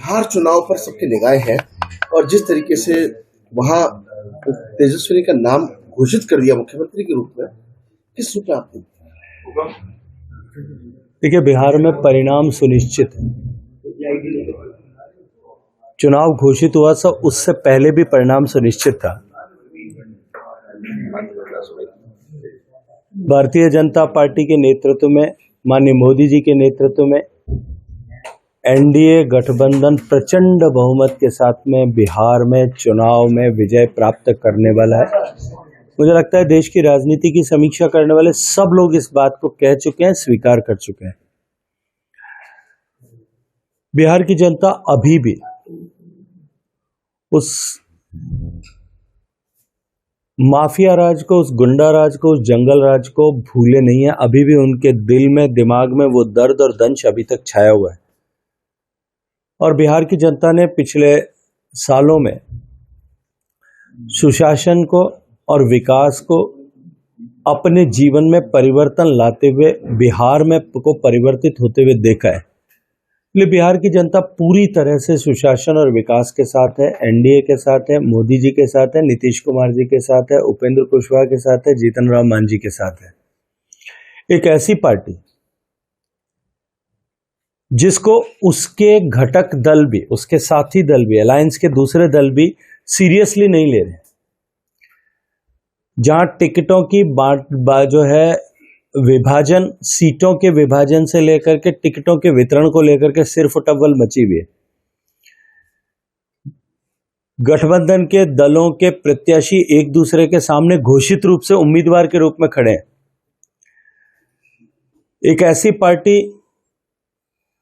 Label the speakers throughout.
Speaker 1: बिहार चुनाव पर सबकी निगाहें हैं और जिस तरीके से वहां तेजस्वी का नाम घोषित कर दिया मुख्यमंत्री के रूप में, किस रूप में आपने?
Speaker 2: देखिए, बिहार में परिणाम सुनिश्चित है। चुनाव घोषित हुआ सब उससे पहले भी परिणाम सुनिश्चित था। भारतीय जनता पार्टी के नेतृत्व में, माननीय मोदी जी के नेतृत्व में एनडीए गठबंधन प्रचंड बहुमत के साथ में बिहार में चुनाव में विजय प्राप्त करने वाला है। मुझे लगता है देश की राजनीति की समीक्षा करने वाले सब लोग इस बात को कह चुके हैं, स्वीकार कर चुके हैं। बिहार की जनता अभी भी उस माफिया राज को, उस गुंडा राज को, उस जंगल राज को भूले नहीं है। अभी भी उनके दिल में, दिमाग में वो दर्द और दंश अभी तक छाया हुआ है। और बिहार की जनता ने पिछले सालों में सुशासन को और विकास को अपने जीवन में परिवर्तन लाते हुए बिहार में को परिवर्तित होते हुए देखा है। इसलिए बिहार की जनता पूरी तरह से सुशासन और विकास के साथ है, एनडीए के साथ है, मोदी जी के साथ है, नीतीश कुमार जी के साथ है, उपेंद्र कुशवाहा के साथ है, जीतन राम मांझी के साथ है। एक ऐसी पार्टी जिसको उसके घटक दल भी, उसके साथी दल भी, अलायंस के दूसरे दल भी सीरियसली नहीं ले रहे, जहां टिकटों की जो है विभाजन, सीटों के विभाजन से लेकर के टिकटों के वितरण को लेकर के सिर्फ टव्वल मची हुई है। गठबंधन के दलों के प्रत्याशी एक दूसरे के सामने घोषित रूप से उम्मीदवार के रूप में खड़े हैं। एक ऐसी पार्टी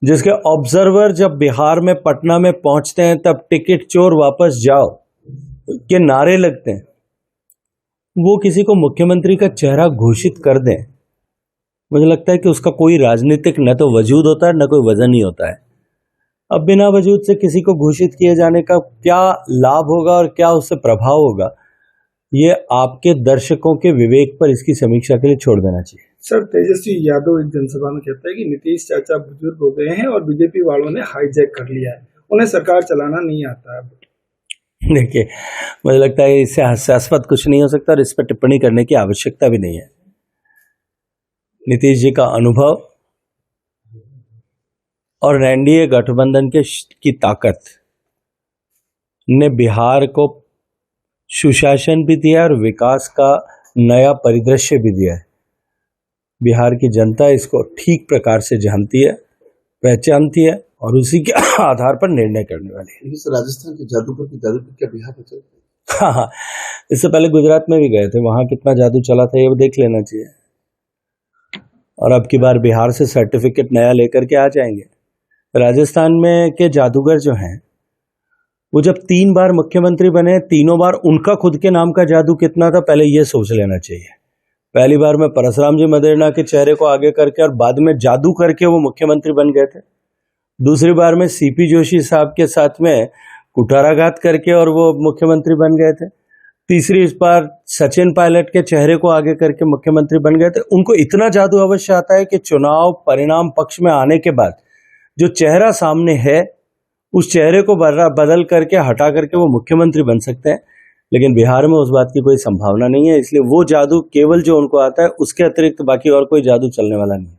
Speaker 2: जिसके ऑब्जर्वर जब बिहार में, पटना में पहुंचते हैं तब टिकट चोर वापस जाओ के नारे लगते हैं, वो किसी को मुख्यमंत्री का चेहरा घोषित कर दें, मुझे लगता है कि उसका कोई राजनीतिक न तो वजूद होता है, न कोई वजन ही होता है। अब बिना वजूद से किसी को घोषित किए जाने का क्या लाभ होगा और क्या उससे प्रभाव होगा, ये आपके दर्शकों के विवेक पर इसकी समीक्षा के लिए छोड़ देना चाहिए।
Speaker 3: सर, तेजस्वी यादव एक जनसभा में कहता है कि नीतीश चाचा बुजुर्ग हो गए हैं और बीजेपी वालों ने हाईजैक कर लिया है, उन्हें सरकार चलाना नहीं आता है।
Speaker 2: देखिए, मुझे लगता है इससे हास्यास्पद कुछ नहीं हो सकता और इस पर टिप्पणी करने की आवश्यकता भी नहीं है। नीतीश जी का अनुभव और एनडीए गठबंधन की ताकत ने बिहार को सुशासन भी दिया और विकास का नया परिदृश्य भी दिया है। बिहार की जनता इसको ठीक प्रकार से जानती है, पहचानती है और उसी के आधार पर निर्णय करने वाली है।
Speaker 1: राजस्थान के जादूगर की जादू क्या बिहार में चलती?
Speaker 2: हाँ, इससे पहले गुजरात में भी गए थे, वहां कितना जादू चला था ये देख लेना चाहिए। और अब की बार बिहार से सर्टिफिकेट नया लेकर के आ जाएंगे। राजस्थान में के जादूगर जो हैं, वो जब 3 बार मुख्यमंत्री बने, तीनों बार उनका खुद के नाम का जादू कितना था पहले ये सोच लेना चाहिए। पहली बार में परशुराम जी मदेरणा के चेहरे को आगे करके और बाद में जादू करके वो मुख्यमंत्री बन गए थे। दूसरी बार में सीपी जोशी साहब के साथ में कुठाराघात करके और वो मुख्यमंत्री बन गए थे। तीसरी इस बार सचिन पायलट के चेहरे को आगे करके मुख्यमंत्री बन गए थे। उनको इतना जादू अवश्य आता है कि चुनाव परिणाम पक्ष में आने के बाद जो चेहरा सामने है उस चेहरे को बदल करके, हटा करके वो मुख्यमंत्री बन सकते हैं। लेकिन बिहार में उस बात की कोई संभावना नहीं है, इसलिए वो जादू केवल जो उनको आता है, उसके अतिरिक्त बाकी और कोई जादू चलने वाला नहीं है।